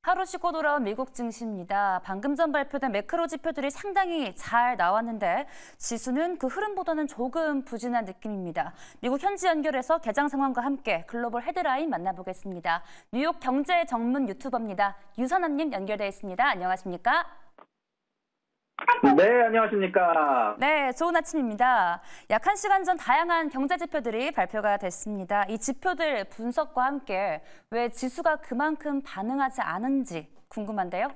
하루 쉬고 돌아온 미국 증시입니다. 방금 전 발표된 매크로 지표들이 상당히 잘 나왔는데 지수는 그 흐름보다는 조금 부진한 느낌입니다. 미국 현지 연결해서 개장 상황과 함께 글로벌 헤드라인 만나보겠습니다. 뉴욕 경제 전문 유튜버입니다. 유선아님 연결돼 있습니다. 안녕하십니까? 네, 안녕하십니까. 네, 좋은 아침입니다. 약 1시간 전 다양한 경제 지표들이 발표가 됐습니다. 이 지표들 분석과 함께 왜 지수가 그만큼 반응하지 않은지 궁금한데요.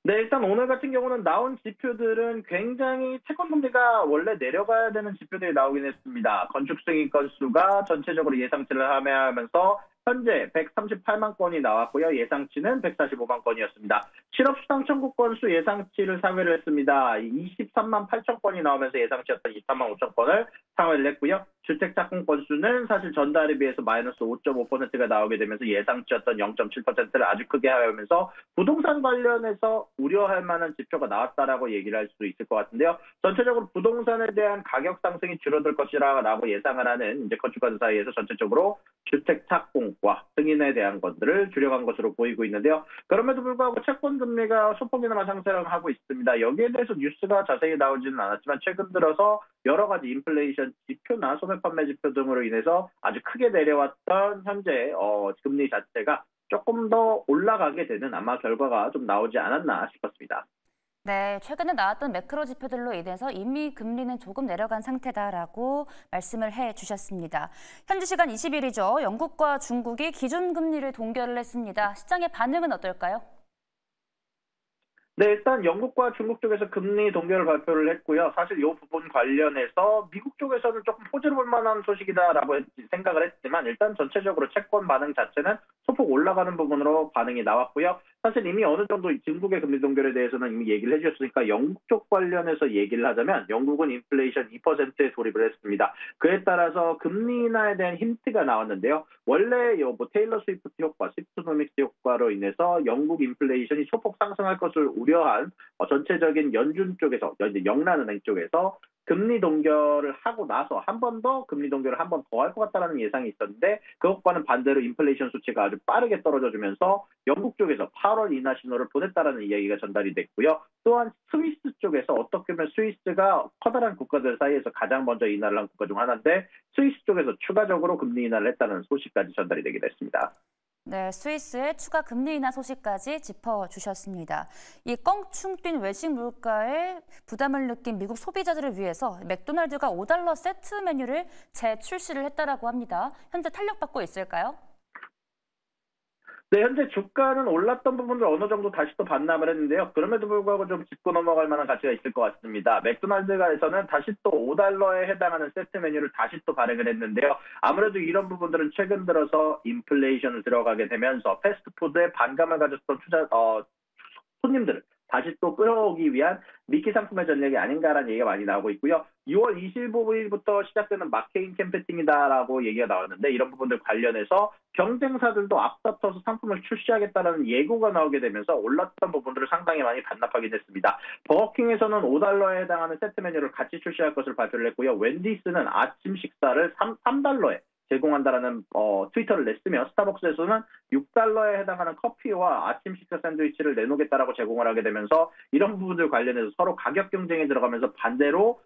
네, 일단 오늘 같은 경우는 나온 지표들은 굉장히 채권 금리가 원래 내려가야 되는 지표들이 나오긴 했습니다. 건축 승인 건수가 전체적으로 예상치를 하면서 현재 138만 건이 나왔고요. 예상치는 145만 건이었습니다. 실업수당 청구 건수 예상치를 상회를 했습니다. 23만 8천 건이 나오면서 예상치였던 23만 5천 건을 상회를 했고요. 주택 착공 건수는 사실 전달에 비해서 마이너스 5.5%가 나오게 되면서 예상치였던 0.7%를 아주 크게 하면서 부동산 관련해서 우려할 만한 지표가 나왔다라고 얘기를 할 수 있을 것 같은데요. 전체적으로 부동산에 대한 가격 상승이 줄어들 것이라고 예상을 하는 이제 건축가들 사이에서 전체적으로 주택 착공과 승인에 대한 것들을 줄여간 것으로 보이고 있는데요. 그럼에도 불구하고 채권 금리가 소폭이나마 상승을 하고 있습니다. 여기에 대해서 뉴스가 자세히 나오지는 않았지만 최근 들어서 여러 가지 인플레이션 지표나 소매 판매 지표 등으로 인해서 아주 크게 내려왔던 현재 금리 자체가 조금 더 올라가게 되는 아마 결과가 좀 나오지 않았나 싶었습니다. 네, 최근에 나왔던 매크로 지표들로 인해서 이미 금리는 조금 내려간 상태다라고 말씀을 해주셨습니다. 현지 시간 20일이죠. 영국과 중국이 기준금리를 동결을 했습니다. 시장의 반응은 어떨까요? 네, 일단 영국과 중국 쪽에서 금리 동결을 발표를 했고요. 사실 이 부분 관련해서 미국 쪽에서는 조금 포즈를 볼 만한 소식이다라고 생각을 했지만 일단 전체적으로 채권 반응 자체는 소폭 올라가는 부분으로 반응이 나왔고요. 사실 이미 어느 정도 중국의 금리 동결에 대해서는 이미 얘기를 해주셨으니까 영국 쪽 관련해서 얘기를 하자면 영국은 인플레이션 2%에 돌입을 했습니다. 그에 따라서 금리 인하에 대한 힌트가 나왔는데요. 원래 테일러 스위프트 효과, 시프트노믹스 효과로 인해서 영국 인플레이션이 소폭 상승할 것을 우려한 전체적인 연준 쪽에서, 영란은행 쪽에서 금리 동결을 하고 나서 한 번 더 금리 동결을 한 번 더 할 것 같다는 예상이 있었는데 그것과는 반대로 인플레이션 수치가 아주 빠르게 떨어져주면서 영국 쪽에서 8월 인하 신호를 보냈다라는 이야기가 전달이 됐고요. 또한 스위스 쪽에서 어떻게 보면 스위스가 커다란 국가들 사이에서 가장 먼저 인하를 한 국가 중 하나인데 스위스 쪽에서 추가적으로 금리 인하를 했다는 소식까지 전달이 되게 됐습니다. 네, 스위스의 추가 금리 인하 소식까지 짚어주셨습니다. 이 껑충 뛴 외식 물가에 부담을 느낀 미국 소비자들을 위해서 맥도날드가 $5 세트 메뉴를 재출시를 했다라고 합니다. 현재 탄력받고 있을까요? 네, 현재 주가는 올랐던 부분을 어느 정도 다시 또 반납을 했는데요. 그럼에도 불구하고 좀 짚고 넘어갈 만한 가치가 있을 것 같습니다. 맥도날드가에서는 다시 또 $5에 해당하는 세트 메뉴를 다시 또 발행을 했는데요. 아무래도 이런 부분들은 최근 들어서 인플레이션을 들어가게 되면서 패스트푸드에 반감을 가졌던 손님들을 다시 또 끌어오기 위한 미끼 상품의 전략이 아닌가라는 얘기가 많이 나오고 있고요. 6월 25일부터 시작되는 마케인 캠페인이다라고 얘기가 나왔는데 이런 부분들 관련해서 경쟁사들도 앞다퉈서 상품을 출시하겠다는 예고가 나오게 되면서 올랐던 부분들을 상당히 많이 반납하게 됐습니다. 버거킹에서는 $5에 해당하는 세트 메뉴를 같이 출시할 것을 발표를 했고요. 웬디스는 아침 식사를 $3에 제공한다라는 트위터를 냈으며 스타벅스에서는 $6에 해당하는 커피와 아침 식사 샌드위치를 내놓겠다라고 제공을 하게 되면서 이런 부분들 관련해서 서로 가격 경쟁에 들어가면서 반대로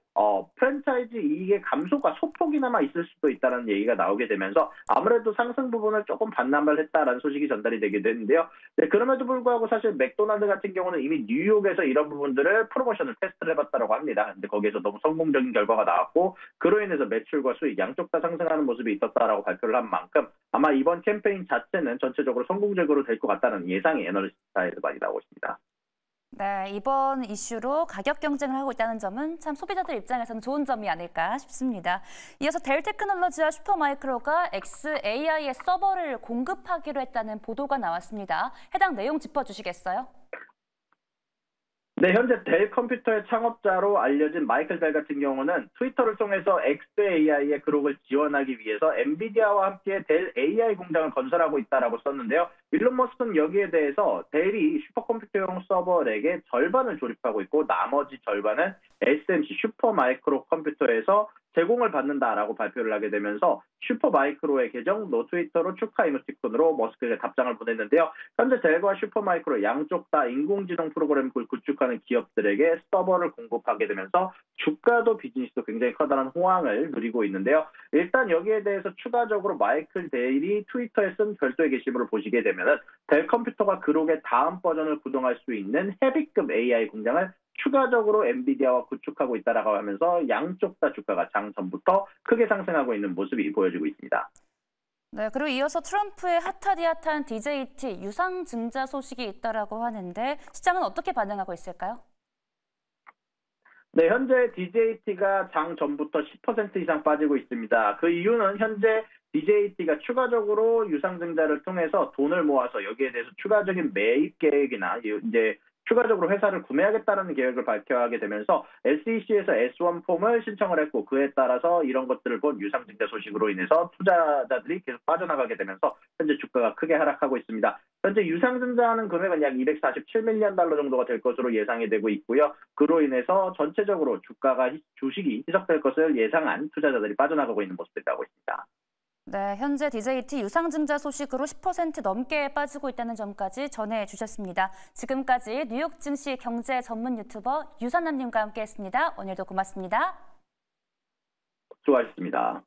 프랜차이즈 이익의 감소가 소폭이나마 있을 수도 있다는 얘기가 나오게 되면서 아무래도 상승 부분을 조금 반납을 했다라는 소식이 전달이 되게 되는데요. 네, 그럼에도 불구하고 사실 맥도날드 같은 경우는 이미 뉴욕에서 이런 부분들을 프로모션을 테스트를 해봤다고 합니다. 근데 거기에서 너무 성공적인 결과가 나왔고 그로 인해서 매출과 수익 양쪽 다 상승하는 모습이 있었다라고 발표를 한 만큼 아마 이번 캠페인 자체는 전체적으로 성공적으로 될 것 같다는 예상이 애널리스트사에서 많이 나오고 있습니다. 네, 이번 이슈로 가격 경쟁을 하고 있다는 점은 참 소비자들 입장에서는 좋은 점이 아닐까 싶습니다. 이어서 델 테크놀로지와 슈퍼마이크로가 xAI의 서버를 공급하기로 했다는 보도가 나왔습니다. 해당 내용 짚어주시겠어요? 네, 현재 델 컴퓨터의 창업자로 알려진 마이클 델 같은 경우는 트위터를 통해서 xAI의 그룹을 지원하기 위해서 엔비디아와 함께 델 AI 공장을 건설하고 있다라고 썼는데요. 일론 머스크는 여기에 대해서 델이 슈퍼컴퓨터용 서버렉의 절반을 조립하고 있고 나머지 절반은 SMC 슈퍼마이크로 컴퓨터에서 제공을 받는다라고 발표를 하게 되면서 슈퍼마이크로의 계정 노트위터로 축하 이모티콘으로 머스크에게 답장을 보냈는데요. 현재 델과 슈퍼마이크로 양쪽 다 인공지능 프로그램을 구축하는 기업들에게 서버를 공급하게 되면서 주가도 비즈니스도 굉장히 커다란 호황을 누리고 있는데요. 일단 여기에 대해서 추가적으로 마이클 데일이 트위터에 쓴 별도의 게시물을 보시게 되면은 델 컴퓨터가 그록의 다음 버전을 구동할 수 있는 헤비급 AI 공장을 추가적으로 엔비디아와 구축하고 있다라고 하면서 양쪽 다 주가가 장 전부터 크게 상승하고 있는 모습이 보여지고 있습니다. 네, 그리고 이어서 트럼프의 핫한 DJT 유상증자 소식이 있다라고 하는데 시장은 어떻게 반응하고 있을까요? 네, 현재 DJT가 장 전부터 10% 이상 빠지고 있습니다. 그 이유는 현재 DJT가 추가적으로 유상증자를 통해서 돈을 모아서 여기에 대해서 추가적인 매입 계획이나 이제 추가적으로 회사를 구매하겠다는 계획을 발표하게 되면서 SEC에서 S1 폼을 신청을 했고 그에 따라서 이런 것들을 본 유상증자 소식으로 인해서 투자자들이 계속 빠져나가게 되면서 현재 주가가 크게 하락하고 있습니다. 현재 유상증자하는 금액은 약 247밀리언 달러 정도가 될 것으로 예상이 되고 있고요. 그로 인해서 전체적으로 주식이 희석될 것을 예상한 투자자들이 빠져나가고 있는 모습이 나오고 있습니다. 네, 현재 DJT 유상증자 소식으로 10% 넘게 빠지고 있다는 점까지 전해주셨습니다. 지금까지 뉴욕 증시 경제 전문 유튜버 유선남님과 함께했습니다. 오늘도 고맙습니다. 수고하셨습니다.